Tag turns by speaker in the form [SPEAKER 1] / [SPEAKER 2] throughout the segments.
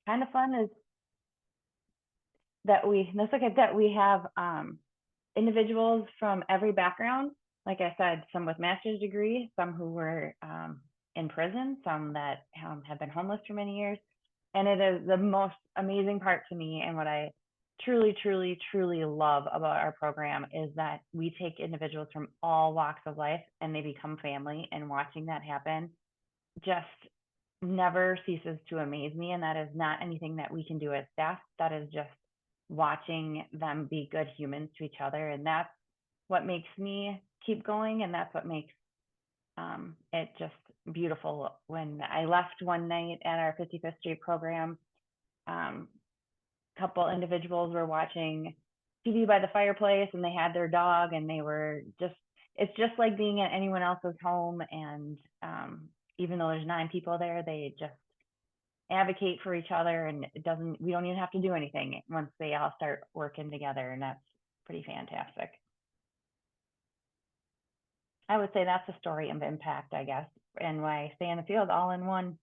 [SPEAKER 1] kind of fun is that let's look at that we have individuals from every background. Like I said, some with master's degree, some who were in prison, some that have been homeless for many years. And it is the most amazing part to me, and what I truly, truly, truly love about our program is that we take individuals from all walks of life and they become family. And watching that happen just never ceases to amaze me. And that is not anything that we can do as staff. That is just watching them be good humans to each other. And that's what makes me keep going. And that's what makes it just beautiful. When I left one night at our 55th Street program, a couple individuals were watching TV by the fireplace and they had their dog, and they were just, it's just like being at anyone else's home. And even though there's 9 people there, they just advocate for each other, and we don't even have to do anything once they all start working together. And that's pretty fantastic. I would say that's a story of impact, I guess, and why I stay in the field all in one.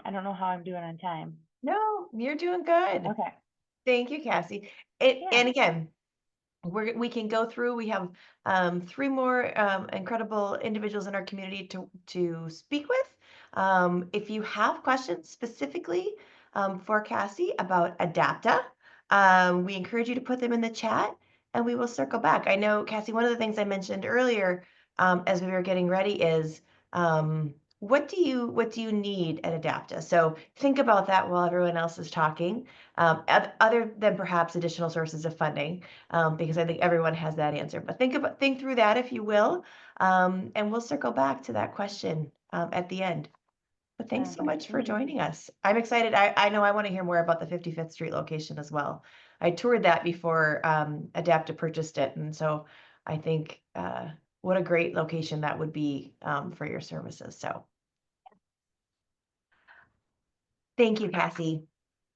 [SPEAKER 1] I don't know how I'm doing on time.
[SPEAKER 2] No, you're doing good.
[SPEAKER 1] Okay.
[SPEAKER 2] Thank you, Cassie. And again, we can go through. We have 3 more incredible individuals in our community to speak with. If you have questions specifically for Cassie about Adapta, we encourage you to put them in the chat, and we will circle back. I know, Cassie, one of the things I mentioned earlier as we were getting ready is what do you need at Adapta? So think about that while everyone else is talking, other than perhaps additional sources of funding, because I think everyone has that answer. But think through that, if you will, and we'll circle back to that question at the end. But thanks so much for joining us. I'm excited. I know I want to hear more about the 55th Street location as well. I toured that before Adapta purchased it, and so I think what a great location that would be for your services. So thank you, Cassie.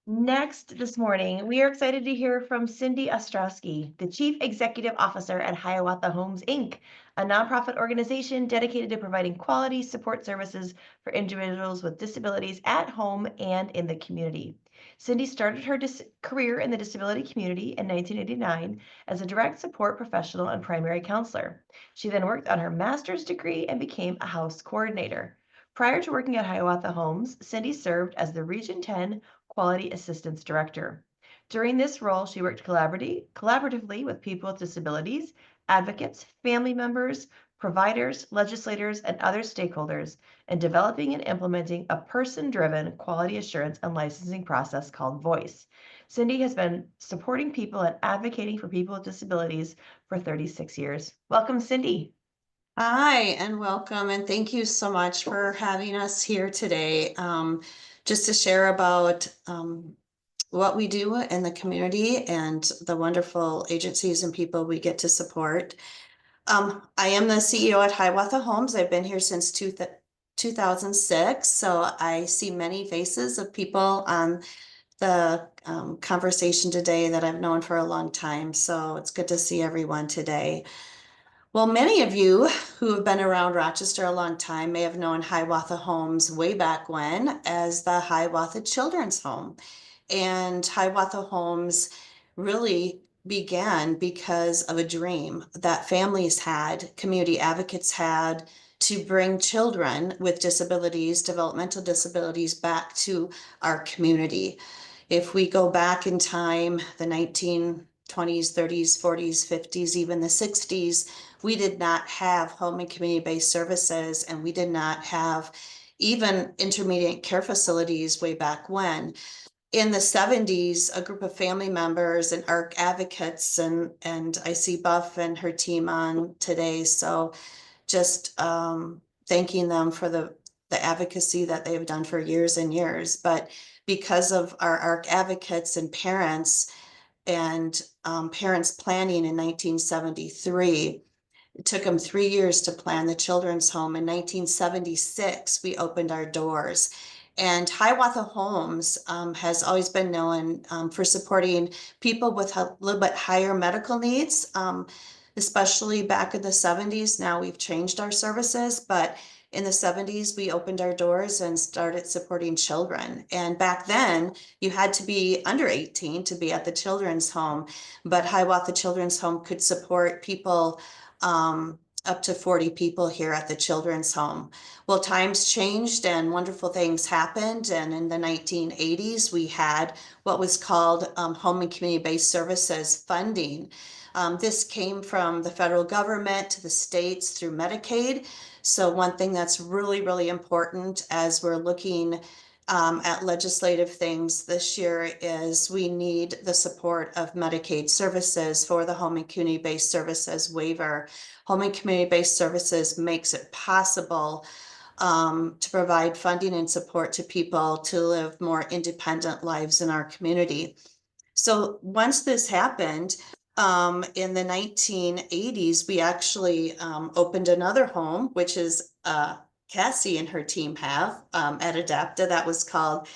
[SPEAKER 2] Next this morning, we are excited to hear from Cindy Ostrowski, the Chief Executive Officer at Hiawatha Homes, Inc., a nonprofit organization dedicated to providing quality support services for individuals with disabilities at home and in the community. Cindy started her career in the disability community in 1989 as a direct support professional and primary counselor. She then worked on her master's degree and became a house coordinator. Prior to working at Hiawatha Homes, Cindy served as the Region 10 Quality Assistance Director. During this role, she worked collaboratively with people with disabilities, advocates, family members, providers, legislators, and other stakeholders in developing and implementing a person-driven quality assurance and licensing process called VOICE. Cindy has been supporting people and advocating for people with disabilities for 36 years. Welcome, Cindy.
[SPEAKER 3] Hi, and welcome, and thank you so much for having us here today. Just to share about what we do in the community and the wonderful agencies and people we get to support. I am the CEO at Hiawatha Homes. I've been here since 2006, so I see many faces of people on the conversation today that I've known for a long time. So it's good to see everyone today. Well, many of you who have been around Rochester a long time may have known Hiawatha Homes way back when as the Hiawatha Children's Home. And Hiawatha Homes really began because of a dream that families had, community advocates had, to bring children with disabilities, developmental disabilities, back to our community. If we go back in time, the 1920s, 30s, 40s, 50s, even the 60s, we did not have home and community-based services, and we did not have even intermediate care facilities way back when. In the 70s, a group of family members and ARC advocates, and I see Buff and her team on today, so just thanking them for the advocacy that they've done for years and years. But because of our ARC advocates and parents planning in 1973, it took them 3 years to plan the children's home. In 1976, we opened our doors. And Hiawatha Homes has always been known for supporting people with a little bit higher medical needs, especially back in the 70s. Now we've changed our services, but In the 70s, we opened our doors and started supporting children. And back then, you had to be under 18 to be at the children's home, but Hiawatha Children's Home could support people, up to 40 people here at the children's home. Well, times changed and wonderful things happened. And in the 1980s, we had what was called Home and Community-Based Services funding. This came from the federal government to the states through Medicaid. So one thing that's really, really important as we're looking at legislative things this year is we need the support of Medicaid services for the Home and Community-Based Services waiver. Home and Community-Based Services makes it possible to provide funding and support to people to live more independent lives in our community. So once this happened, in the 1980s, we actually opened another home, which is Cassie and her team have at Adapta. That was called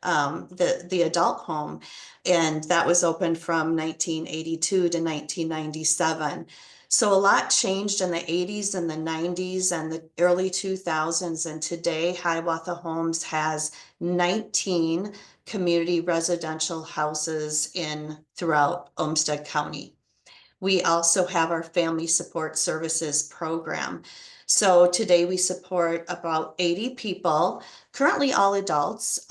[SPEAKER 3] the adult home, and that was opened from 1982 to 1997. So a lot changed in the 80s and the 90s and the early 2000s, and today Hiawatha Homes has 19 community residential houses throughout Olmsted County. We also have our Family Support Services program. So today we support about 80 people, currently all adults,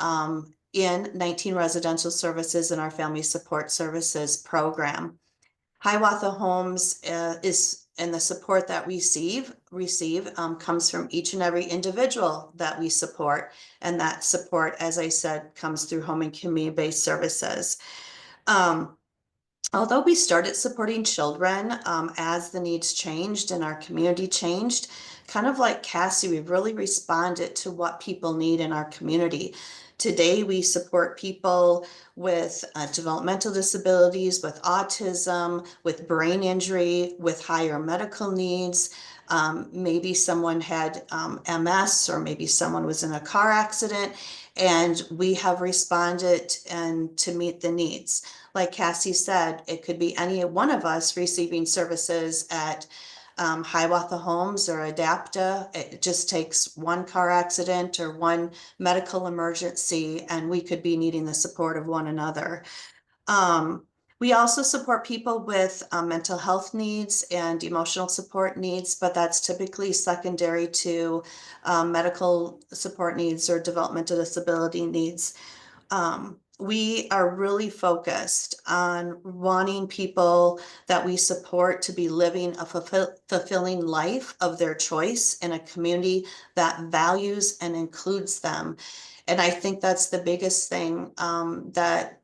[SPEAKER 3] in 19 residential services in our Family Support Services program. Hiawatha Homes and the support that we receive comes from each and every individual that we support. And that support, as I said, comes through Home and Community-Based Services. Although we started supporting children as the needs changed and our community changed, kind of like Cassie, we really responded to what people need in our community. Today, we support people with developmental disabilities, with autism, with brain injury, with higher medical needs. Maybe someone had MS, or maybe someone was in a car accident, and we have responded to meet the needs. Like Cassie said, it could be any one of us receiving services at Hiawatha Homes or Adapta. It just takes one car accident or one medical emergency, and we could be needing the support of one another. We also support people with mental health needs and emotional support needs, but that's typically secondary to medical support needs or developmental disability needs. We are really focused on wanting people that we support to be living a fulfilling life of their choice in a community that values and includes them. And I think that's the biggest thing that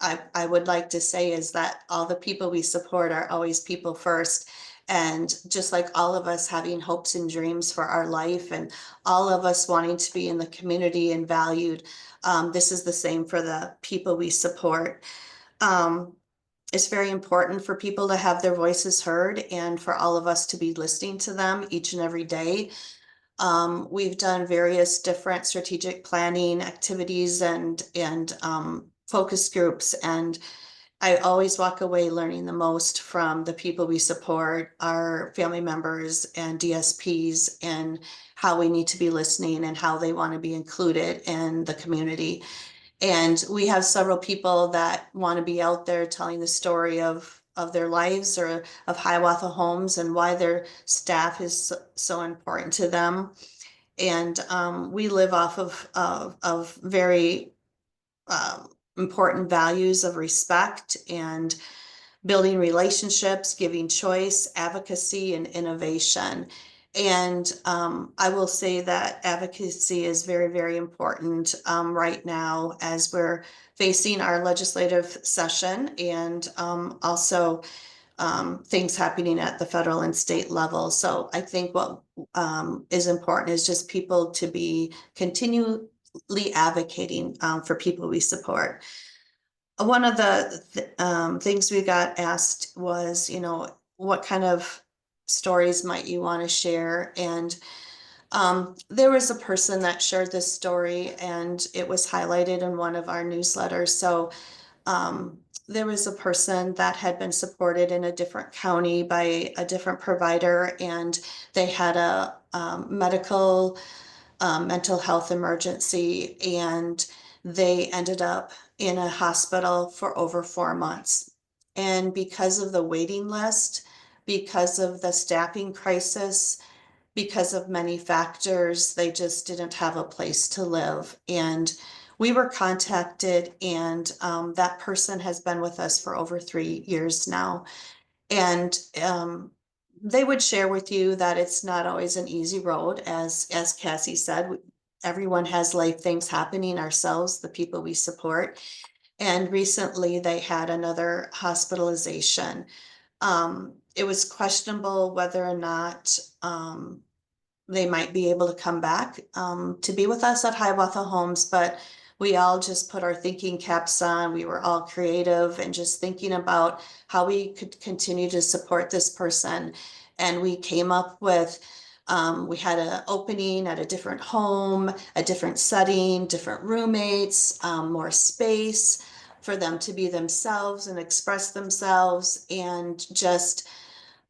[SPEAKER 3] I would like to say is that all the people we support are always people first. And just like all of us having hopes and dreams for our life, and all of us wanting to be in the community and valued, this is the same for the people we support. It's very important for people to have their voices heard and for all of us to be listening to them each and every day. We've done various different strategic planning activities and focus groups, and I always walk away learning the most from the people we support, our family members and DSPs, and how we need to be listening and how they want to be included in the community. And we have several people that want to be out there telling the story of their lives or of Hiawatha Homes and why their staff is so important to them. And we live off of very important values of respect and building relationships, giving choice, advocacy, and innovation. And I will say that advocacy is very, very important right now as we're facing our legislative session, and also things happening at the federal and state level. So I think what is important is just people to be continually advocating for people we support. One of the things we got asked was, what kind of stories might you want to share? And there was a person that shared this story, and it was highlighted in one of our newsletters. So there was a person that had been supported in a different county by a different provider, and they had a medical mental health emergency, and they ended up in a hospital for over 4 months. And because of the waiting list, because of the staffing crisis, because of many factors, they just didn't have a place to live. And we were contacted, and that person has been with us for over 3 years now. And they would share with you that it's not always an easy road, as Cassie said. Everyone has life things happening, ourselves, the people we support. And recently they had another hospitalization. It was questionable whether or not they might be able to come back to be with us at Hiawatha Homes, but we all just put our thinking caps on. We were all creative and just thinking about how we could continue to support this person. And we came up with, we had an opening at a different home, a different setting, different roommates, more space for them to be themselves and express themselves, and just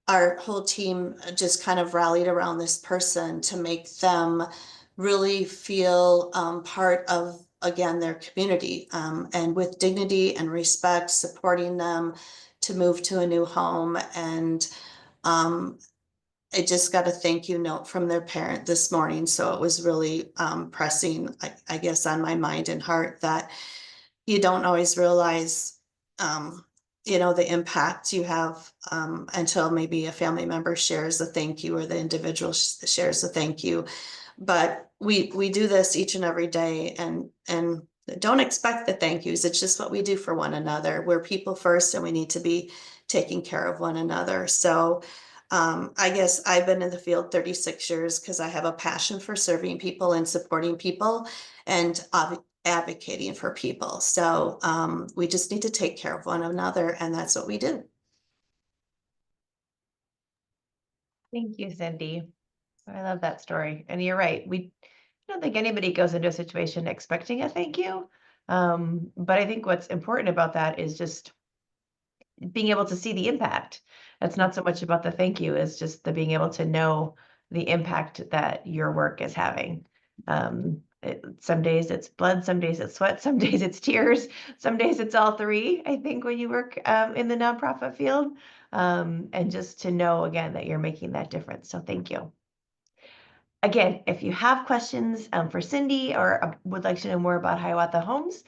[SPEAKER 3] our whole team just kind of rallied around this person to make them really feel part of, again, their community, and with dignity and respect, supporting them to move to a new home. And I just got a thank you note from their parent this morning. So it was really pressing, I guess, on my mind and heart, that you don't always realize, the impact you have, until maybe a family member shares a thank you, or the individual shares a thank you. But we do this each and every day, and don't expect the thank yous. It's just what we do for one another. We're people first, and we need to be taking care of one another. So I guess I've been in the field 36 years because I have a passion for serving people and supporting people, and advocating for people. So we just need to take care of one another, and that's what we do.
[SPEAKER 2] Thank you, Cindy. I love that story. And you're right. I don't think anybody goes into a situation expecting a thank you. But I think what's important about that is just being able to see the impact. That's not so much about the thank you, it's just the being able to know the impact that your work is having. Some days it's blood, some days it's sweat, some days it's tears, some days it's all three, I think, when you work in the nonprofit field. And just to know, again, that you're making that difference. So thank you. Again, if you have questions for Cindy, or would like to know more about Hiawatha Homes,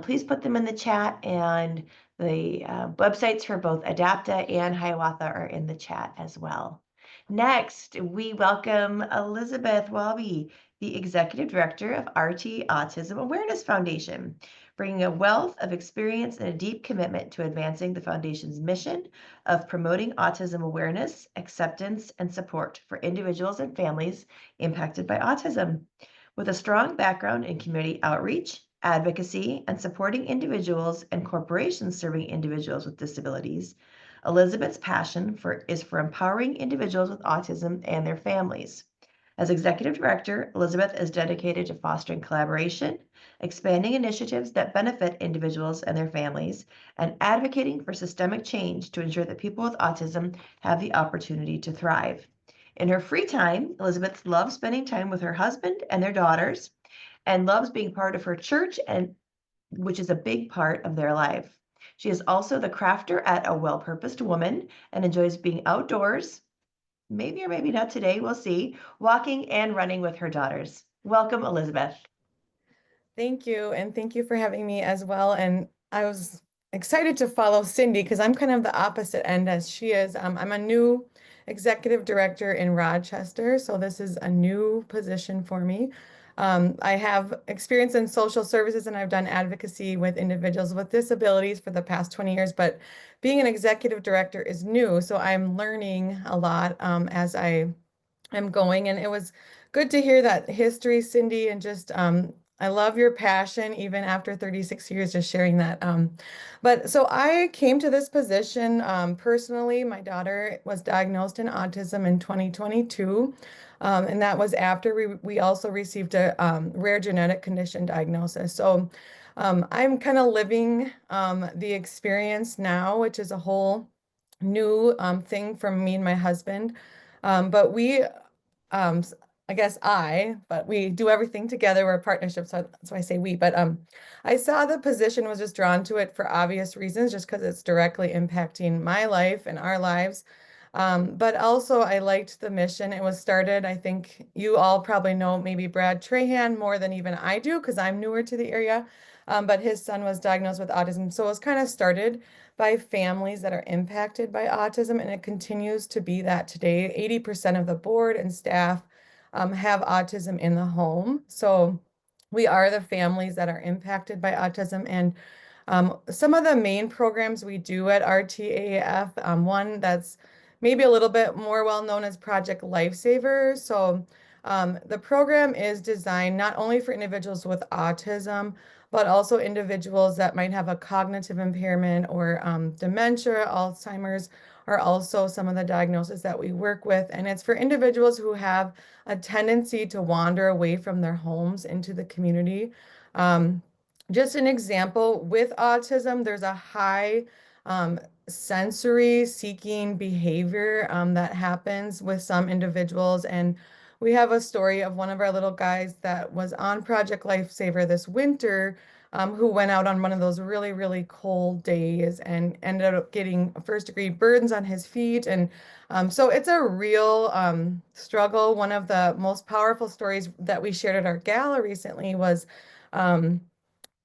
[SPEAKER 2] please put them in the chat, and the websites for both Adapta and Hiawatha are in the chat as well. Next, we welcome Elizabeth Welby, the Executive Director of RT Autism Awareness Foundation, bringing a wealth of experience and a deep commitment to advancing the foundation's mission of promoting autism awareness, acceptance, and support for individuals and families impacted by autism. With a strong background in community outreach, advocacy, and supporting individuals and corporations serving individuals with disabilities, Elizabeth's passion is for empowering individuals with autism and their families. As Executive Director, Elizabeth is dedicated to fostering collaboration, expanding initiatives that benefit individuals and their families, and advocating for systemic change to ensure that people with autism have the opportunity to thrive. In her free time, Elizabeth loves spending time with her husband and their daughters, and loves being part of her church, and which is a big part of their life. She is also the crafter at A Well-Purposed Woman, and enjoys being outdoors, maybe or maybe not today, we'll see, walking and running with her daughters. Welcome, Elizabeth.
[SPEAKER 4] Thank you. And thank you for having me as well. And I was excited to follow Cindy because I'm kind of the opposite end as she is. I'm a new executive director in Rochester. So this is a new position for me. I have experience in social services, and I've done advocacy with individuals with disabilities for the past 20 years, but being an executive director is new. So I'm learning a lot as I am going. And it was good to hear that history, Cindy, and just I love your passion, even after 36 years, just sharing that. But so I came to this position personally. My daughter was diagnosed in autism in 2022. And that was after we also received a rare genetic condition diagnosis. So I'm kind of living the experience now, which is a whole new thing for me and my husband. But I guess but we do everything together. We're a partnership, so that's why I say we. But I saw the position, was just drawn to it for obvious reasons, just because it's directly impacting my life and our lives. But also I liked the mission. It was started, I think you all probably know maybe Brad Trahan more than even I do, because I'm newer to the area. But his son was diagnosed with autism. So it was kind of started by families that are impacted by autism, and it continues to be that today. 80% of the board and staff have autism in the home. So we are the families that are impacted by autism. And some of the main programs we do at RTAF, one that's maybe a little bit more well known as Project Lifesaver. So the program is designed not only for individuals with autism, but also individuals that might have a cognitive impairment or dementia, Alzheimer's, are also some of the diagnoses that we work with. And it's for individuals who have a tendency to wander away from their homes into the community. Just an example, with autism, there's a high sensory seeking behavior that happens with some individuals. And we have a story of one of our little guys that was on Project Lifesaver this winter, who went out on one of those really, really cold days and ended up getting first-degree burns on his feet. And so it's a real struggle. One of the most powerful stories that we shared at our gala recently was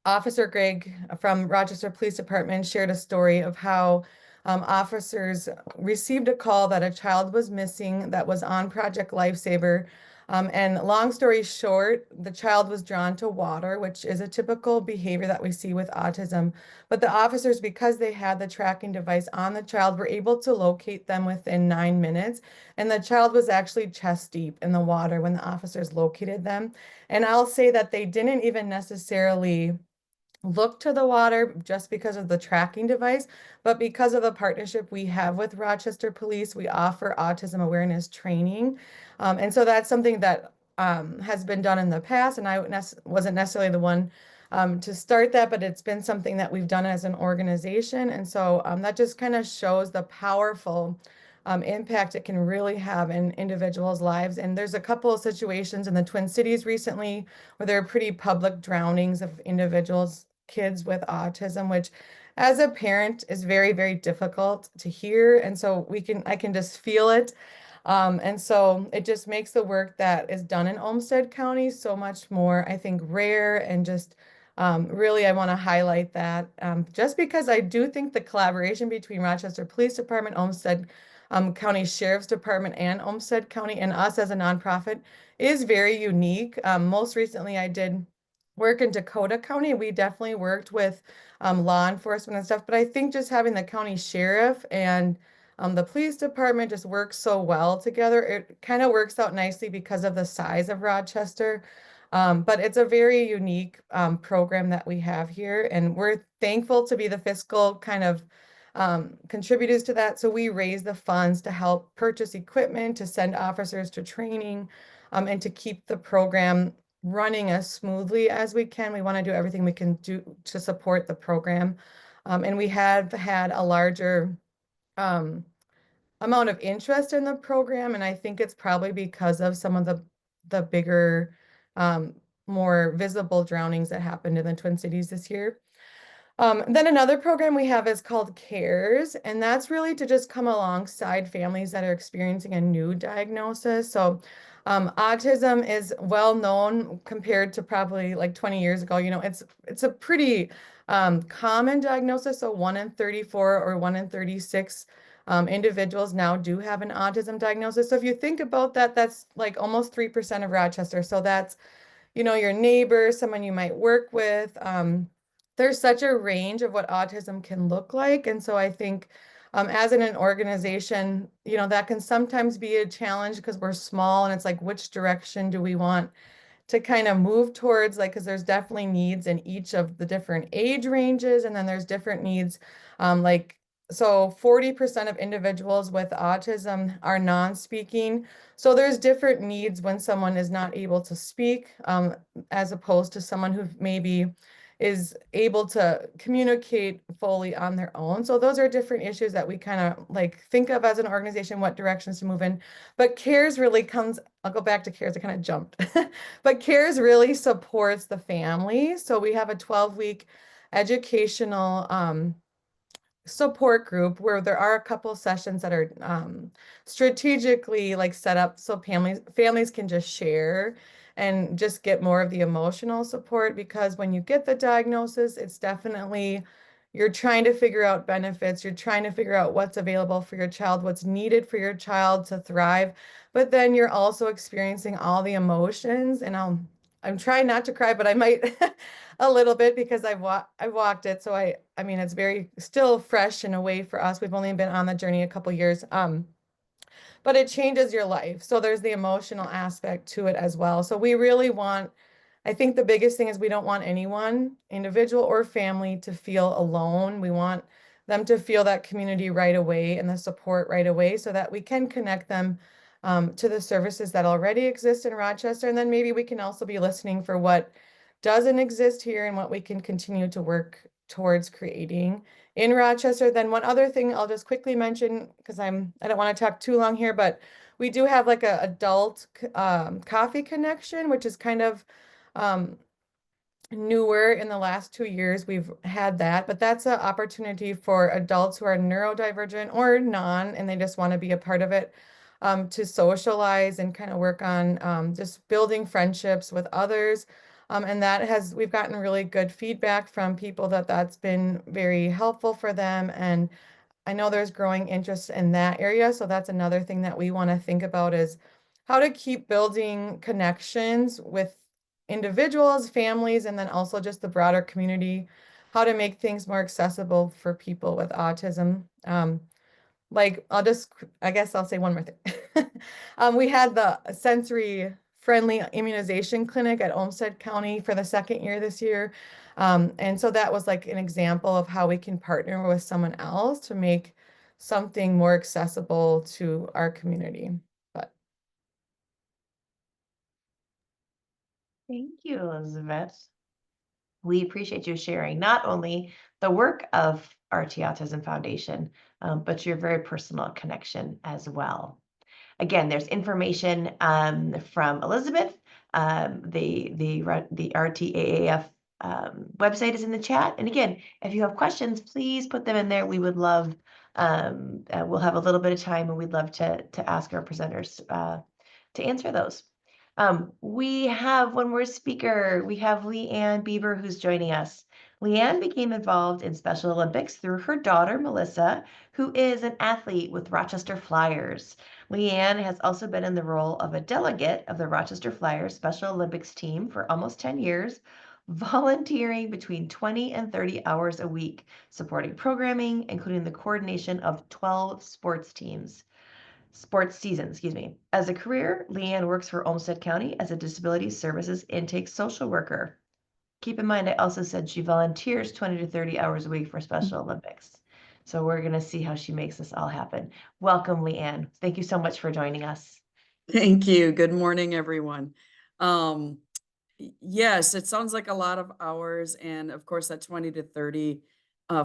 [SPEAKER 4] Officer Greg from Rochester Police Department shared a story of how officers received a call that a child was missing that was on Project Lifesaver. And long story short, the child was drawn to water, which is a typical behavior that we see with autism. But the officers, because they had the tracking device on the child, were able to locate them within 9 minutes. And the child was actually chest deep in the water when the officers located them. And I'll say that they didn't even necessarily look to the water just because of the tracking device, but because of the partnership we have with Rochester Police, we offer autism awareness training. And so that's something that has been done in the past, and I wasn't necessarily the one to start that, but it's been something that we've done as an organization. And so that just kind of shows the powerful impact it can really have in individuals' lives. And there's a couple of situations in the Twin Cities recently where there are pretty public drownings of individuals, kids with autism, which as a parent is very, very difficult to hear. And so I can just feel it. And so it just makes the work that is done in Olmsted County so much more, I think, rare. And just really, I want to highlight that just because I do think the collaboration between Rochester Police Department, Olmsted County Sheriff's Department, and Olmsted County and us as a nonprofit is very unique. Most recently, I did work in Dakota County. We definitely worked with law enforcement and stuff, but I think just having the county sheriff and the police department just works so well together. It kind of works out nicely because of the size of Rochester. But it's a very unique program that we have here, and we're thankful to be the fiscal kind of contributors to that. So we raise the funds to help purchase equipment, to send officers to training, and to keep the program running as smoothly as we can. We want to do everything we can do to support the program. And we have had a larger amount of interest in the program, and I think it's probably because of some of the bigger, more visible drownings that happened in the Twin Cities this year. Then another program we have is called CARES, and that's really to just come alongside families that are experiencing a new diagnosis. So autism is well known compared to probably like 20 years ago. You know, it's a pretty common diagnosis. So 1 in 34 or 1 in 36 individuals now do have an autism diagnosis. So if you think about that, that's like almost 3% of Rochester. So that's, you know, your neighbor, someone you might work with. There's such a range of what autism can look like. And so I think as in an organization, you know, that can sometimes be a challenge because we're small and it's like, which direction do we want to kind of move towards? Like, because there's definitely needs in each of the different age ranges. And then there's different needs so 40% of individuals with autism are non-speaking. So there's different needs when someone is not able to speak, as opposed to someone who maybe is able to communicate fully on their own. So those are different issues that we kind of like think of as an organization, what directions to move in. But CARES really comes, I'll go back to CARES, I kind of jumped. But CARES really supports the family. So we have a 12-week educational support group where there are a couple sessions that are strategically like set up so families can just share and just get more of the emotional support, because when you get the diagnosis, it's definitely you're trying to figure out benefits, you're trying to figure out what's available for your child, what's needed for your child to thrive, but then you're also experiencing all the emotions. And I'm trying not to cry, but I might a little bit because I've walked it. So I mean, it's very still fresh in a way for us. We've only been on the journey a couple years. But it changes your life. So there's the emotional aspect to it as well. So we really want, I think the biggest thing is we don't want anyone, individual or family, to feel alone. We want them to feel that community right away and the support right away so that we can connect them to the services that already exist in Rochester. And then maybe we can also be listening for what doesn't exist here and what we can continue to work towards creating in Rochester. Then one other thing I'll just quickly mention, because I don't want to talk too long here, but we do have like a adult coffee connection, which is kind of newer in the last 2 years. We've had that, but that's an opportunity for adults who are neurodivergent or non, and they just want to be a part of it, to socialize and kind of work on just building friendships with others. And we've gotten really good feedback from people that that's been very helpful for them. And I know there's growing interest in that area. So that's another thing that we want to think about is how to keep building connections with individuals, families, and then also just the broader community, how to make things more accessible for people with autism. Like I guess I'll say one more thing. We had the sensory friendly immunization clinic at Olmsted County for the second year this year. And so that was like an example of how we can partner with someone else to make something more accessible to our community. But
[SPEAKER 2] Thank you, Elizabeth. We appreciate you sharing not only the work of RT Autism Foundation, but your very personal connection as well. Again, there's information from Elizabeth. The RTAAF website is in the chat. And again, if you have questions, please put them in there. We would love, we'll have a little bit of time and we'd love to ask our presenters to answer those. We have one more speaker. We have Leanne Bieber who's joining us. Leanne became involved in Special Olympics through her daughter, Melissa, who is an athlete with Rochester Flyers. Leanne has also been in the role of a delegate of the Rochester Flyers Special Olympics team for almost 10 years, volunteering between 20 and 30 hours a week, supporting programming, including the coordination of 12 sports seasons. As a career, Leanne works for Olmsted County as a disability services intake social worker. Keep in mind, I also said she volunteers 20 to 30 hours a week for Special Olympics. So we're going to see how she makes this all happen. Welcome, Leanne. Thank you so much for joining us.
[SPEAKER 5] Thank you. Good morning, everyone. Yes, it sounds like a lot of hours. And of course, that 20 to 30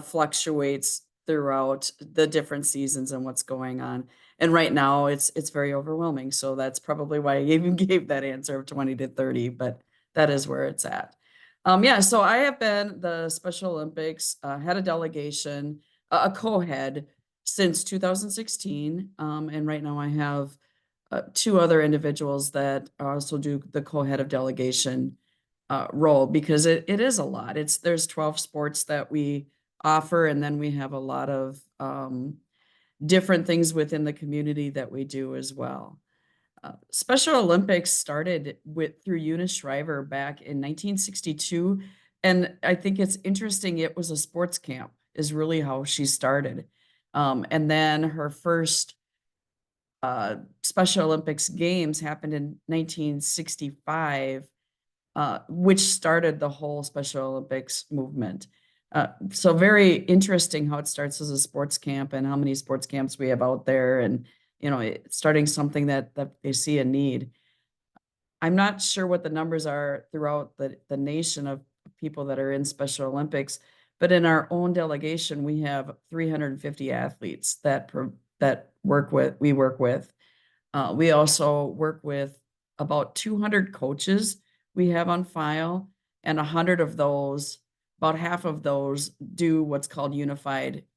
[SPEAKER 5] fluctuates throughout the different seasons and what's going on. And right now it's very overwhelming. So that's probably why I even gave that answer of 20 to 30, but that is where it's at. Yeah, so I have been the Special Olympics, head of delegation, a co-head since 2016. And right now I have two other individuals that also do the co-head of delegation role, because it is a lot. There's 12 sports that we offer, and then we have a lot of different things within the community that we do as well. Special Olympics started through Eunice Shriver back in 1962. And I think it's interesting, it was a sports camp is really how she started. And then her first Special Olympics games happened in 1965, which started the whole Special Olympics movement. So very interesting how it starts as a sports camp and how many sports camps we have out there, and starting something that they see a need. I'm not sure what the numbers are throughout the nation of people that are in Special Olympics. But in our own delegation, we have 350 athletes that we work with. We also work with about 200 coaches we have on file, and 100 of those, about half of those do what's called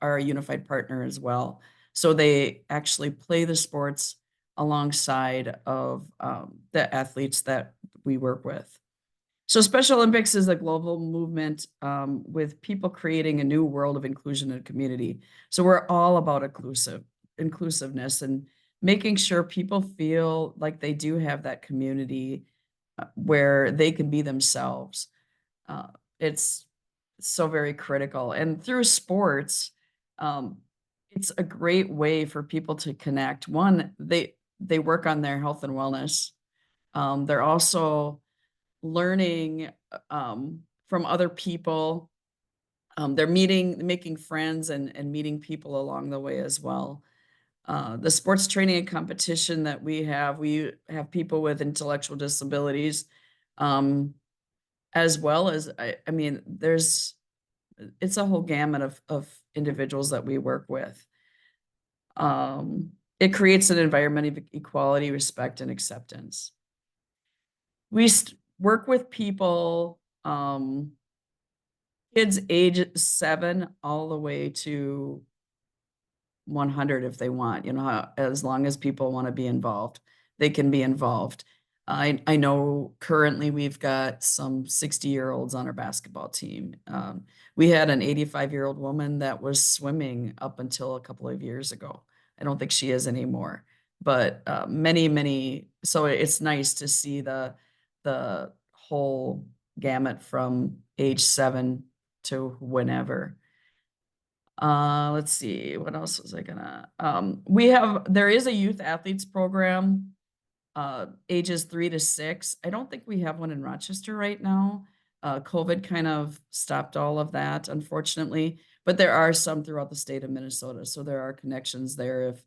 [SPEAKER 5] are a unified partner as well. So they actually play the sports alongside of the athletes that we work with. So Special Olympics is a global movement with people creating a new world of inclusion and community. So we're all about inclusiveness and making sure people feel like they do have that community where they can be themselves. It's so very critical. And through sports, it's a great way for people to connect. One, they work on their health and wellness. They're also learning from other people. They're making friends and meeting people along the way as well. The sports training and competition that we have people with intellectual disabilities, as well as, I mean, it's a whole gamut of individuals that we work with. It creates an environment of equality, respect, and acceptance. We work with people, kids age 7 all the way to 100 if they want, as long as people want to be involved, they can be involved. I know currently we've got some 60-year-olds on our basketball team. We had an 85-year-old woman that was swimming up until a couple of years ago. I don't think she is anymore, but many. So it's nice to see the whole gamut from age 7 to whenever. Let's see, what else was I gonna, there is a youth athletes program, ages 3 to 6. I don't think we have one in Rochester right now. COVID kind of stopped all of that, unfortunately, but there are some throughout the state of Minnesota. So there are connections there if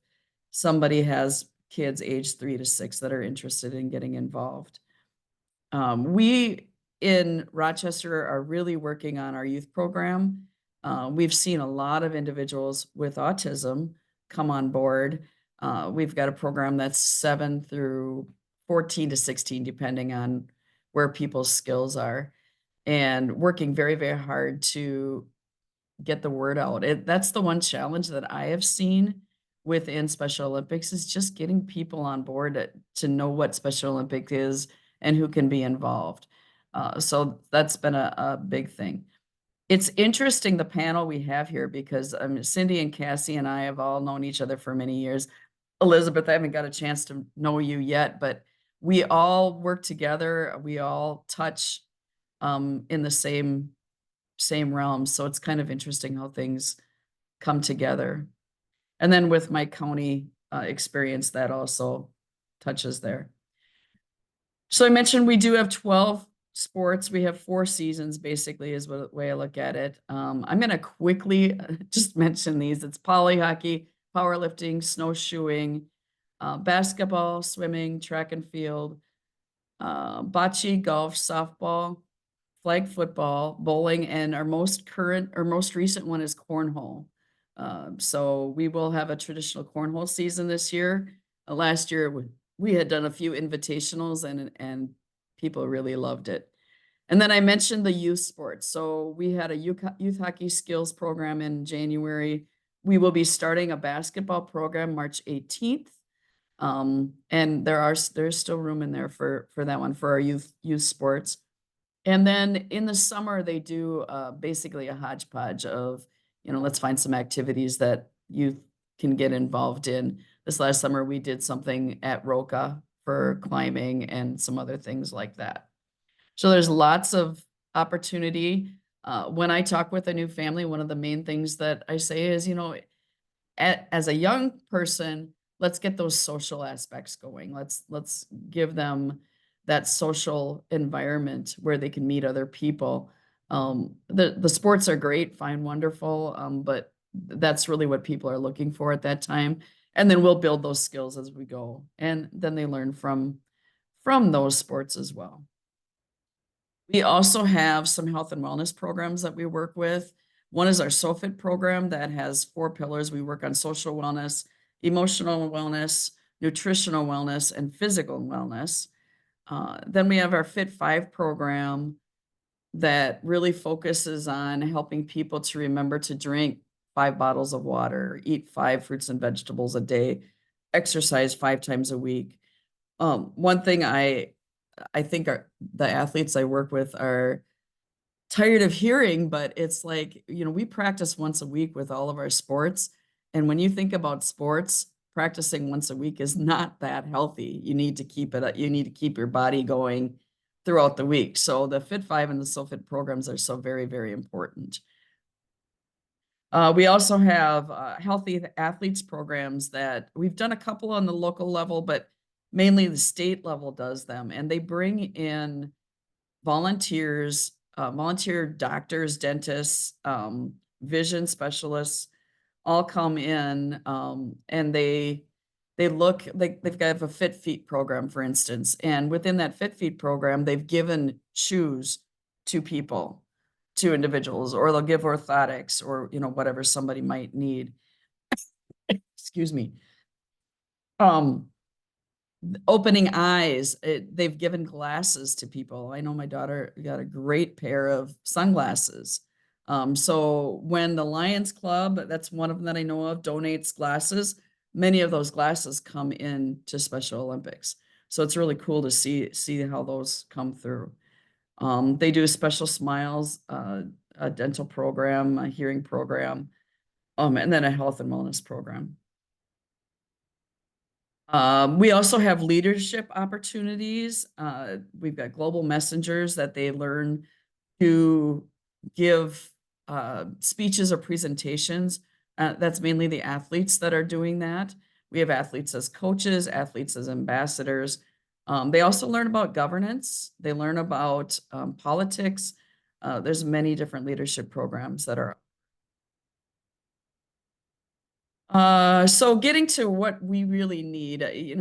[SPEAKER 5] somebody has kids age 3 to 6 that are interested in getting involved. We in Rochester are really working on our youth program. We've seen a lot of individuals with autism come on board. We've got a program that's 7 through 14 to 16, depending on where people's skills are, and working very, very hard to get the word out. That's the one challenge that I have seen within Special Olympics, is just getting people on board to know what Special Olympics is and who can be involved. So that's been a big thing. It's interesting, the panel we have here, because Cindy and Cassie and I have all known each other for many years. Elizabeth, I haven't got a chance to know you yet, but we all work together. We all touch in the same realm. So it's kind of interesting how things come together. And then with my county experience, that also touches there. So I mentioned we do have 12 sports. We have 4 seasons, basically, is the way I look at it. I'm going to quickly just mention these. It's poly hockey, powerlifting, snowshoeing, basketball, swimming, track and field, bocce, golf, softball, flag football, bowling, and our most recent one is cornhole. So we will have a traditional cornhole season this year. Last year we had done a few invitationals and people really loved it. And then I mentioned the youth sports. So we had a youth hockey skills program in January. We will be starting a basketball program March 18th. And there's still room in there for that one, for our youth sports. And then in the summer, they do basically a hodgepodge of, let's find some activities that youth can get involved in. This last summer, we did something at Roca for climbing and some other things like that. So there's lots of opportunity. When I talk with a new family, one of the main things that I say is, as a young person, let's get those social aspects going. Let's give them that social environment where they can meet other people. The sports are great, fine, wonderful, but that's really what people are looking for at that time. And then we'll build those skills as we go. And then they learn from those sports as well. We also have some health and wellness programs that we work with. One is our SOFIT program that has 4 pillars. We work on social wellness, emotional wellness, nutritional wellness, and physical wellness. Then we have our Fit 5 program that really focuses on helping people to remember to drink 5 bottles of water, eat 5 fruits and vegetables a day, exercise 5 times a week. One thing I think the athletes I work with are tired of hearing, but it's like, we practice once a week with all of our sports. And when you think about sports, practicing once a week is not that healthy. You need to keep it, you need to keep your body going throughout the week. So the Fit 5 and the SoFit programs are so very, very important. We also have healthy athletes programs that we've done a couple on the local level, but mainly the state level does them. And they bring in volunteers, volunteer doctors, dentists, vision specialists, all come in, and they've got a Fit Feet program, for instance, and within that Fit Feet program, they've given shoes to people, to individuals, or they'll give orthotics or, whatever somebody might need. Excuse me. Opening eyes, they've given glasses to people. I know my daughter got a great pair of sunglasses. So when the Lions Club, that's one of them that I know of, donates glasses, many of those glasses come in to Special Olympics. So it's really cool to see how those come through. They do Special Smiles, a dental program, a hearing program, and then a health and wellness program. We also have leadership opportunities. We've got global messengers that they learn to give speeches or presentations. That's mainly the athletes that are doing that. We have athletes as coaches, athletes as ambassadors. They also learn about governance. They learn about politics. There's many different leadership programs that are. So getting to what we really need, we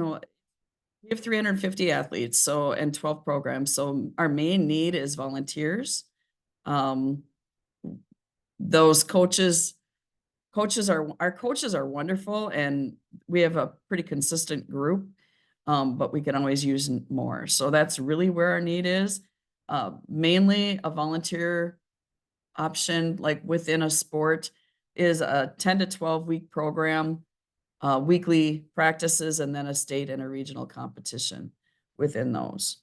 [SPEAKER 5] have 350 athletes, and 12 programs. So our main need is volunteers. Those our coaches are wonderful, and we have a pretty consistent group, but we can always use more. So that's really where our need is. Mainly a volunteer option, like within a sport, is a 10 to 12 week program, weekly practices, and then a state and a regional competition within those.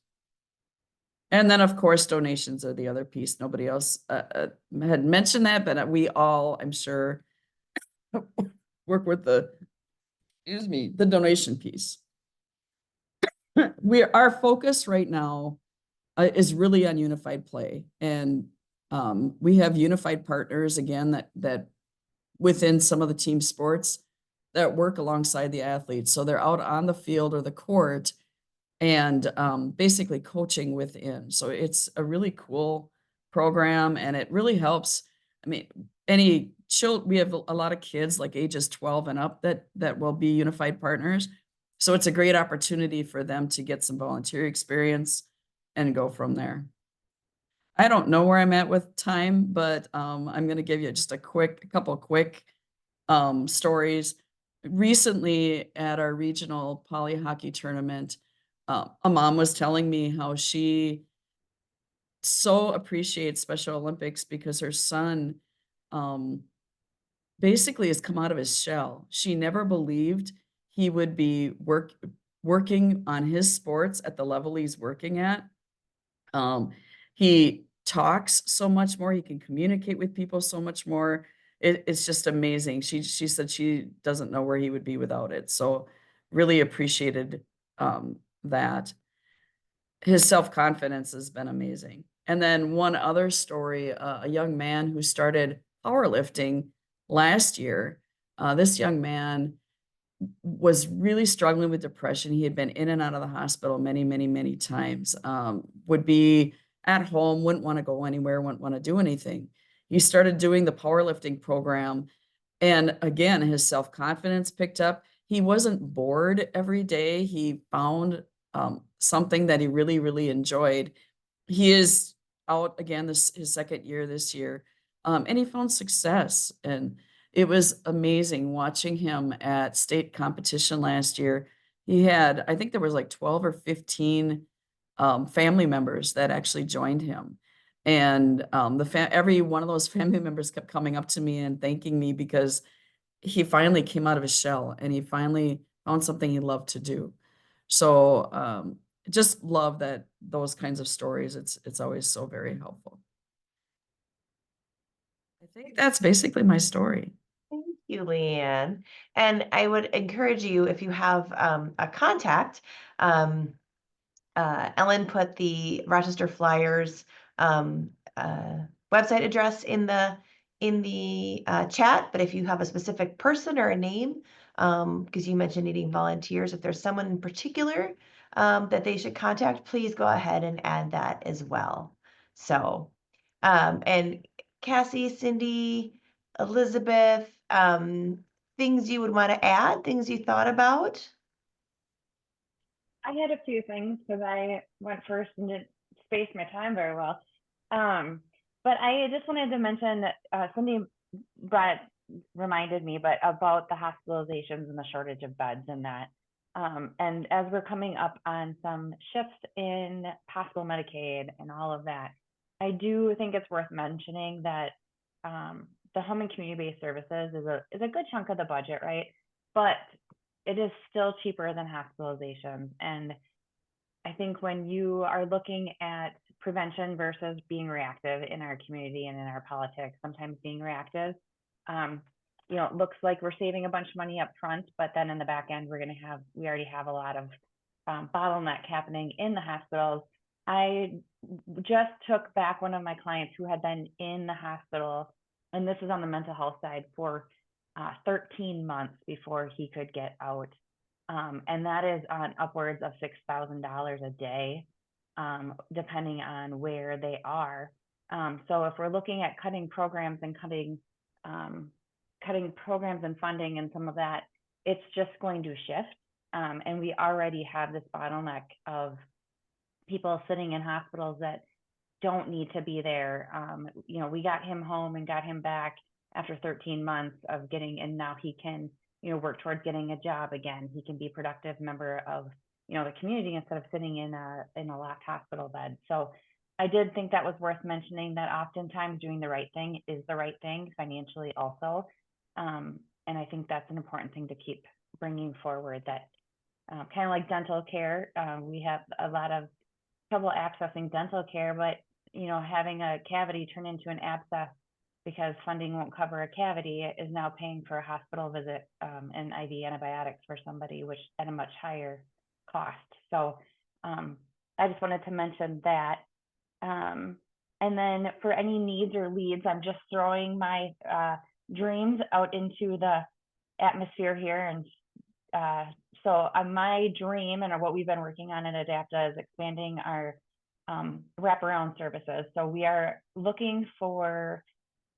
[SPEAKER 5] And then, of course, donations are the other piece. Nobody else had mentioned that, but we all, I'm sure, work with the donation piece. Our focus right now is really on unified play, and we have unified partners again that within some of the team sports that work alongside the athletes. So they're out on the field or the court and basically coaching within. So it's a really cool program, and it really helps. I mean, we have a lot of kids like ages 12 and up that will be unified partners. So it's a great opportunity for them to get some volunteer experience and go from there. I don't know where I'm at with time, but I'm going to give you just a couple quick stories. Recently at our regional poly hockey tournament, a mom was telling me how she so appreciates Special Olympics because her son basically has come out of his shell. She never believed he would be working on his sports at the level he's working at. He talks so much more. He can communicate with people so much more. It's just amazing. She said she doesn't know where he would be without it. So really appreciated that. His self-confidence has been amazing. And then one other story, a young man who started powerlifting last year. This young man was really struggling with depression. He had been in and out of the hospital many, many, many times. Would be at home, wouldn't want to go anywhere, wouldn't want to do anything. He started doing the powerlifting program, and again, his self-confidence picked up. He wasn't bored every day. He found something that he really, really enjoyed. He is out again his second year this year. And he found success, and it was amazing watching him at state competition last year. He had, I think there was like 12 or 15 family members that actually joined him. And every one of those family members kept coming up to me and thanking me because he finally came out of his shell and he finally found something he loved to do. So just love that those kinds of stories. It's always so very helpful. I think that's basically my story.
[SPEAKER 2] Thank you, Leanne. And I would encourage you, if you have a contact, Ellen put the Rochester Flyers website address in the chat, but if you have a specific person or a name, because you mentioned needing volunteers, if there's someone in particular that they should contact, please go ahead and add that as well. So, and Cassie, Cindy, Elizabeth, things you would want to add, things you thought about?
[SPEAKER 1] I had a few things because I went first and didn't space my time very well. But I just wanted to mention that Cindy reminded me, but about the hospitalizations and the shortage of beds and that. And as we're coming up on some shifts in possible Medicaid and all of that, I do think it's worth mentioning that the home and community-based services is a good chunk of the budget, right? But it is still cheaper than hospitalizations. And I think when you are looking at prevention versus being reactive in our community and in our politics, sometimes being reactive, it looks like we're saving a bunch of money up front, but then in the back end, we already have a lot of bottleneck happening in the hospitals. I just took back one of my clients who had been in the hospital, and this is on the mental health side, for 13 months before he could get out. And that is on upwards of $6,000 a day, depending on where they are. So if we're looking at cutting programs and cutting programs and funding and some of that, it's just going to shift. And we already have this bottleneck of people sitting in hospitals that don't need to be there. We got him home and got him back after 13 months of getting, and now he can, work towards getting a job again. He can be a productive member of, the community instead of sitting in a locked hospital bed. So I did think that was worth mentioning, that oftentimes doing the right thing is the right thing financially also. And I think that's an important thing to keep bringing forward, that kind of like dental care, we have a lot of trouble accessing dental care, but having a cavity turn into an abscess because funding won't cover a cavity is now paying for a hospital visit and IV antibiotics for somebody, which at a much higher cost. So I just wanted to mention that. And then for any needs or leads, I'm just throwing my dreams out into the atmosphere here. And so my dream and what we've been working on at Adapta is expanding our wraparound services. So we are looking for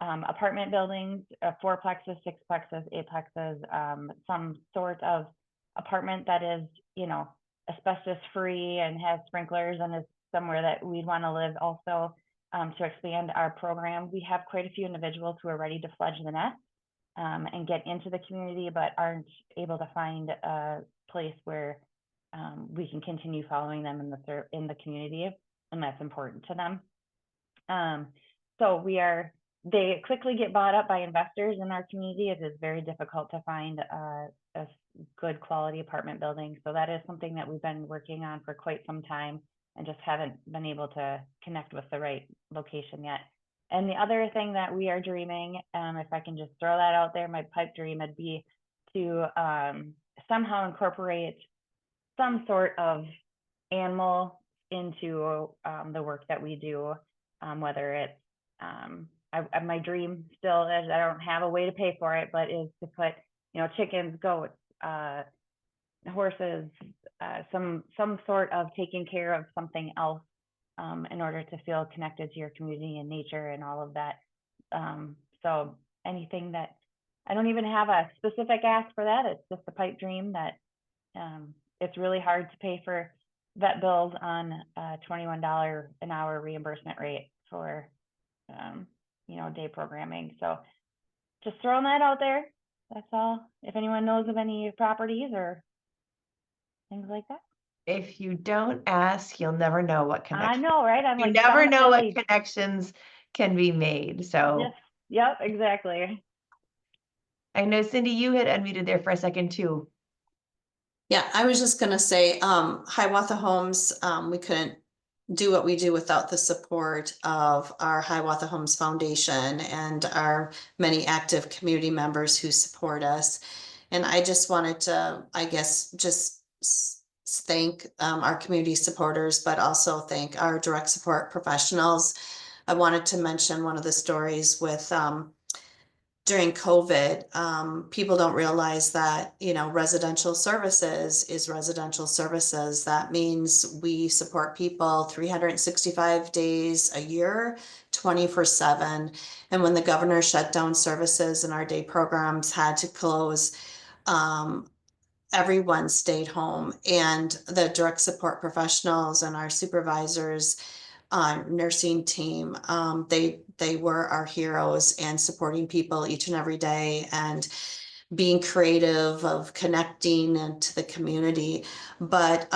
[SPEAKER 1] apartment buildings, 4plexes, 6plexes, 8plexes, some sort of apartment that is, asbestos free and has sprinklers and is somewhere that we'd want to live also, to expand our program. We have quite a few individuals who are ready to fledge the nest and get into the community, but aren't able to find a place where we can continue following them in the community, and that's important to them. So they quickly get bought up by investors in our community. It is very difficult to find a good quality apartment building. So that is something that we've been working on for quite some time and just haven't been able to connect with the right location yet. And the other thing that we are dreaming, if I can just throw that out there, my pipe dream would be to somehow incorporate some sort of animal into the work that we do, whether it's my dream still is, I don't have a way to pay for it, but is to put, chickens, goats, horses, some sort of taking care of something else in order to feel connected to your community and nature and all of that. So anything that, I don't even have a specific ask for that. It's just a pipe dream that it's really hard to pay for vet bills on a $21 an hour reimbursement rate for, day programming. So just throwing that out there. That's all. If anyone knows of any properties or things like that.
[SPEAKER 2] If you don't ask, you'll never know what
[SPEAKER 1] I
[SPEAKER 2] connections.
[SPEAKER 1] know, right? I'm
[SPEAKER 2] You
[SPEAKER 1] like,
[SPEAKER 2] never know what
[SPEAKER 1] really,
[SPEAKER 2] connections can be made. So
[SPEAKER 1] yes, yep, exactly.
[SPEAKER 2] I know Cindy, you had unmuted there for a second too.
[SPEAKER 3] Yeah, I was just gonna say, Hiawatha Homes, we couldn't do what we do without the support of our Hiawatha Homes Foundation and our many active community members who support us. And I just wanted to, I guess, just thank our community supporters, but also thank our direct support professionals. I wanted to mention one of the stories with during COVID, people don't realize that, residential services is residential services. That means we support people 365 days a year, 24/7. And when the governor shut down services and our day programs had to close, everyone stayed home, and the direct support professionals and our supervisors, nursing team, they were our heroes and supporting people each and every day and being creative of connecting into the community. But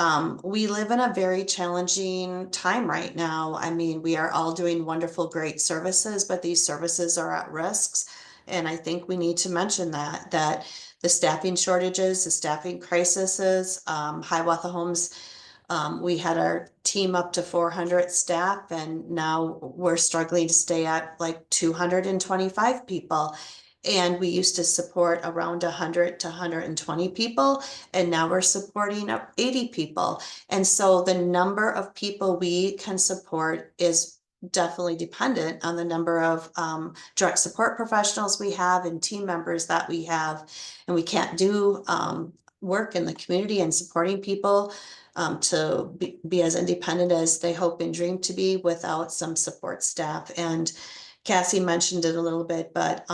[SPEAKER 3] we live in a very challenging time right now. I mean, we are all doing wonderful, great services, but these services are at risks. And I think we need to mention that the staffing shortages, the staffing crises, Hiawatha Homes, we had our team up to 400 staff, and now we're struggling to stay at like 225 people. And we used to support around 100 to 120 people, and now we're supporting up 80 people. And so the number of people we can support is definitely dependent on the number of direct support professionals we have and team members that we have. And we can't do work in the community and supporting people to be as independent as they hope and dream to be without some support staff. And Cassie mentioned it a little bit, but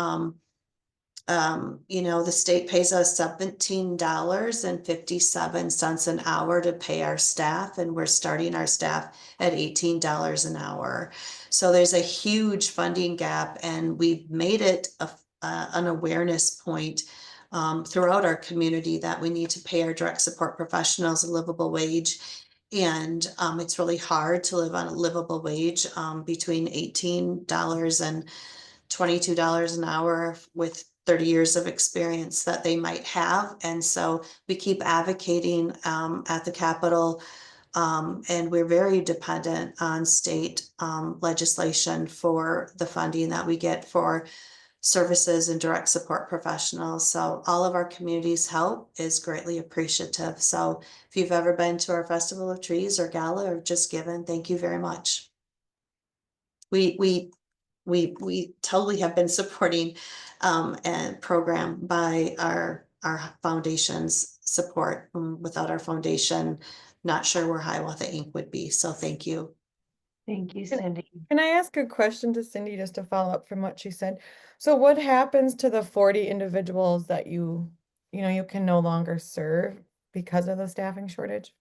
[SPEAKER 3] the state pays us $17.57 an hour to pay our staff, and we're starting our staff at $18 an hour. So there's a huge funding gap, and we've made it an awareness point throughout our community that we need to pay our direct support professionals a livable wage. And it's really hard to live on a livable wage between $18 and $22 an hour with 30 years of experience that they might have. And so we keep advocating at the Capitol, and we're very dependent on state legislation for the funding that we get for services and direct support professionals. So all of our community's help is greatly appreciative. So if you've ever been to our Festival of Trees or Gala or just given, thank you very much. We totally have been supporting and program by our foundation's support. Without our foundation, not sure where Hiawatha Inc. would be. So thank you.
[SPEAKER 2] Thank you, Cindy.
[SPEAKER 4] Can I ask a question to Cindy just to follow up from what she said? So what happens to the 40 individuals that you can no longer serve because of the staffing shortage?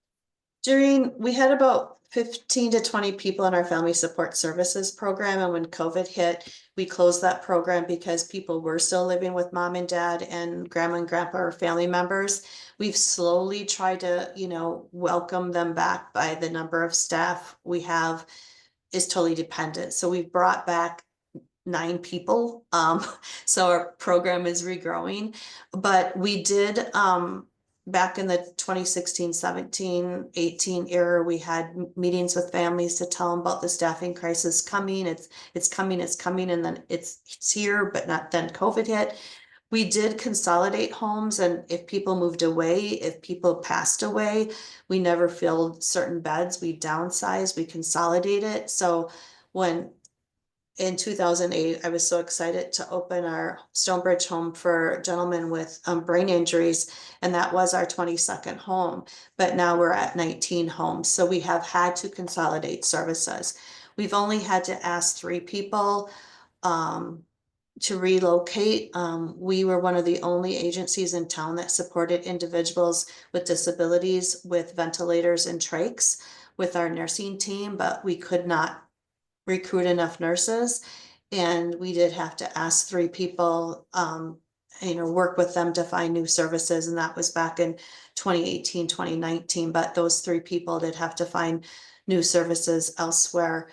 [SPEAKER 3] We had about 15 to 20 people in our family support services program. And when COVID hit, we closed that program because people were still living with mom and dad and grandma and grandpa or family members. We've slowly tried to, welcome them back by the number of staff we have is totally dependent. So we've brought back 9 people. So our program is regrowing, but we did, back in the 2016, 17, 18 era, we had meetings with families to tell them about the staffing crisis coming. It's coming, and then it's here, but not then COVID hit. We did consolidate homes, and if people moved away, if people passed away, we never filled certain beds. We downsized, we consolidated. So when in 2008, I was so excited to open our Stonebridge home for gentlemen with brain injuries, and that was our 22nd home. But now we're at 19 homes, so we have had to consolidate services. We've only had to ask 3 people to relocate. We were one of the only agencies in town that supported individuals with disabilities with ventilators and trachs with our nursing team, but we could not recruit enough nurses. And we did have to ask 3 people, work with them to find new services. And that was back in 2018, 2019. But those 3 people did have to find new services elsewhere.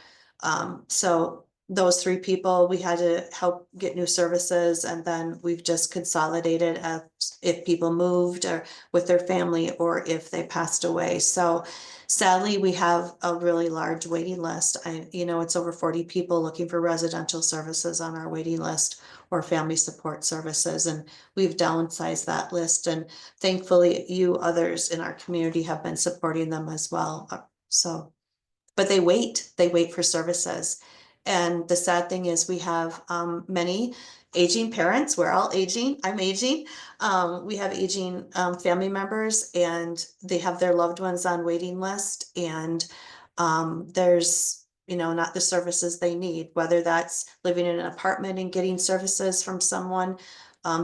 [SPEAKER 3] So those 3 people, we had to help get new services. And then we've just consolidated as if people moved or with their family or if they passed away. So sadly, we have a really large waiting list. It's over 40 people looking for residential services on our waiting list or family support services. And we've downsized that list. And thankfully, you others in our community have been supporting them as well. But they wait for services. And the sad thing is we have many aging parents. We're all aging. I'm aging. We have aging family members, and they have their loved ones on waiting list. And there's not the services they need, whether that's living in an apartment and getting services from someone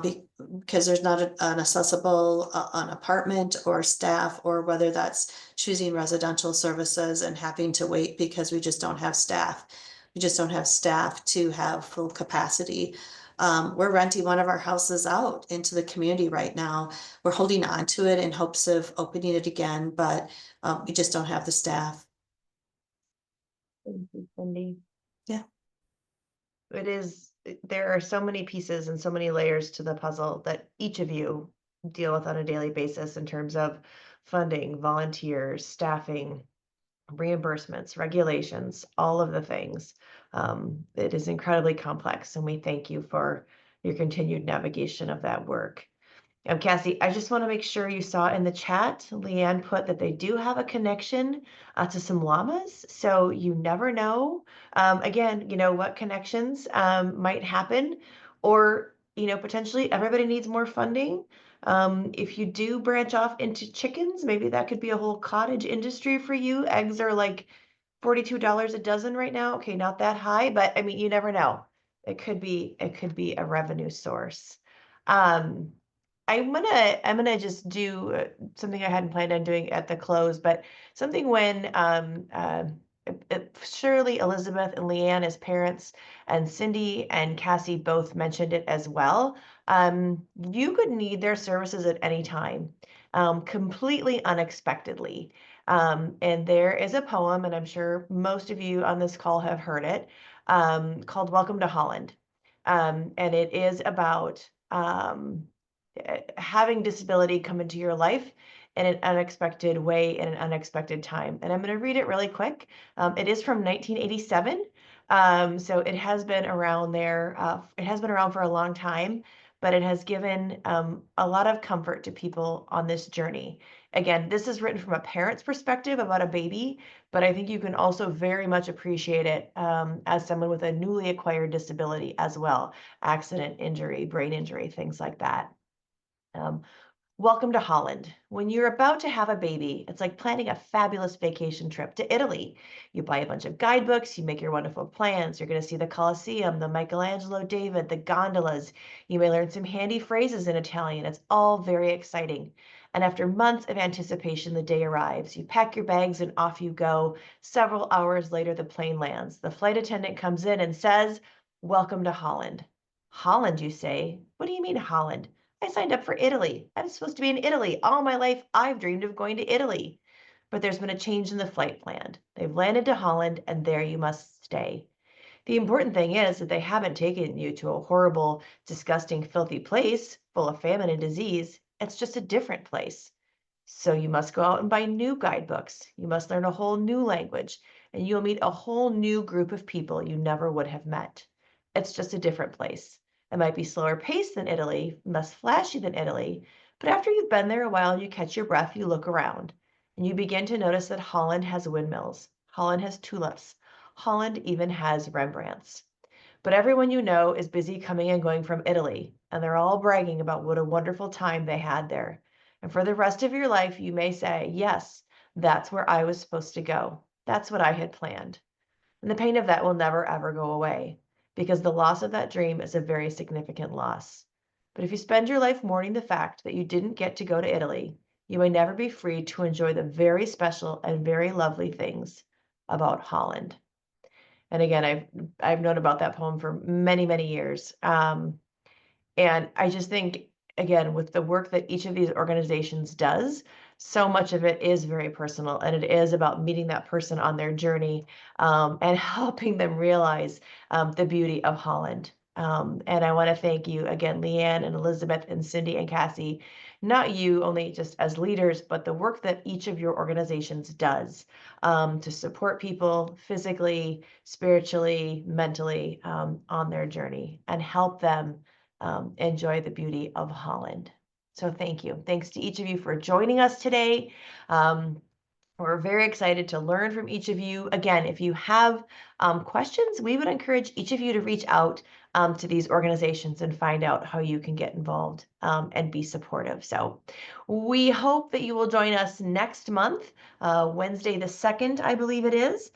[SPEAKER 3] because there's not an accessible an apartment or staff, or whether that's choosing residential services and having to wait because we just don't have staff. We just don't have staff to have full capacity. We're renting one of our houses out into the community right now. We're holding on to it in hopes of opening it again, but we just don't have the staff.
[SPEAKER 2] Thank you, Cindy.
[SPEAKER 3] Yeah.
[SPEAKER 2] There are so many pieces and so many layers to the puzzle that each of you deal with on a daily basis in terms of funding, volunteers, staffing, reimbursements, regulations, all of the things. It is incredibly complex, and we thank you for your continued navigation of that work. Cassie, I just want to make sure you saw in the chat, Leanne put that they do have a connection to some llamas. So you never know, again, what connections might happen, or, potentially everybody needs more funding. If you do branch off into chickens, maybe that could be a whole cottage industry for you. Eggs are like $42 a dozen right now. Okay, not that high, but I mean, you never know. It could be a revenue source. I'm gonna just do something I hadn't planned on doing at the close, but something when Shirley, Elizabeth, and Leanne as parents, and Cindy and Cassie both mentioned it as well. You could need their services at any time, completely unexpectedly. And there is a poem, and I'm sure most of you on this call have heard it, called Welcome to Holland. And it is about having disability come into your life in an unexpected way, in an unexpected time. And I'm going to read it really quick. It is from 1987. So it has been around there. It has been around for a long time, but it has given a lot of comfort to people on this journey. Again, this is written from a parent's perspective about a baby, but I think you can also very much appreciate it as someone with a newly acquired disability as well, accident, injury, brain injury, things like that. Welcome to Holland. When you're about to have a baby, it's like planning a fabulous vacation trip to Italy. You buy a bunch of guidebooks, you make your wonderful plans. You're going to see the Colosseum, the Michelangelo David, the gondolas. You may learn some handy phrases in Italian. It's all very exciting. And after months of anticipation, the day arrives. You pack your bags and off you go. Several hours later, the plane lands. The flight attendant comes in and says, "Welcome to Holland." Holland, you say? What do you mean Holland? I signed up for Italy. I was supposed to be in Italy. All my life, I've dreamed of going to Italy. But there's been a change in the flight plan. They've landed to Holland, and there you must stay. The important thing is that they haven't taken you to a horrible, disgusting, filthy place full of famine and disease. It's just a different place. So you must go out and buy new guidebooks. You must learn a whole new language, and you'll meet a whole new group of people you never would have met. It's just a different place. It might be slower paced than Italy, less flashy than Italy, but after you've been there a while and you catch your breath, you look around and you begin to notice that Holland has windmills. Holland has tulips. Holland even has Rembrandts. But everyone you know is busy coming and going from Italy, and they're all bragging about what a wonderful time they had there. And for the rest of your life, you may say, yes, that's where I was supposed to go. That's what I had planned. And the pain of that will never, ever go away, because the loss of that dream is a very significant loss. But if you spend your life mourning the fact that you didn't get to go to Italy, you may never be free to enjoy the very special and very lovely things about Holland. And again, I've known about that poem for many, many years. And I just think, again, with the work that each of these organizations does, so much of it is very personal, and it is about meeting that person on their journey, and helping them realize the beauty of Holland. And I want to thank you again, Leanne and Elizabeth and Cindy and Cassie, not you only just as leaders, but the work that each of your organizations does to support people physically, spiritually, mentally on their journey and help them enjoy the beauty of Holland. So thank you. Thanks to each of you for joining us today. We're very excited to learn from each of you. Again, if you have questions, we would encourage each of you to reach out to these organizations and find out how you can get involved and be supportive. So we hope that you will join us next month, Wednesday the 2nd, I believe it is.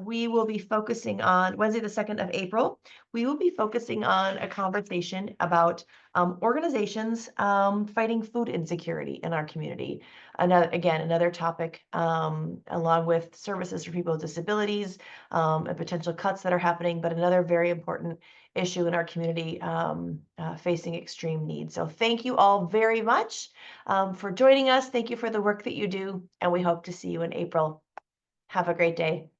[SPEAKER 2] We will be focusing on Wednesday the 2nd of April. We will be focusing on a conversation about organizations fighting food insecurity in our community. Another topic, along with services for people with disabilities and potential cuts that are happening, but another very important issue in our community facing extreme needs. So thank you all very much for joining us. Thank you for the work that you do, and we hope to see you in April. Have a great day.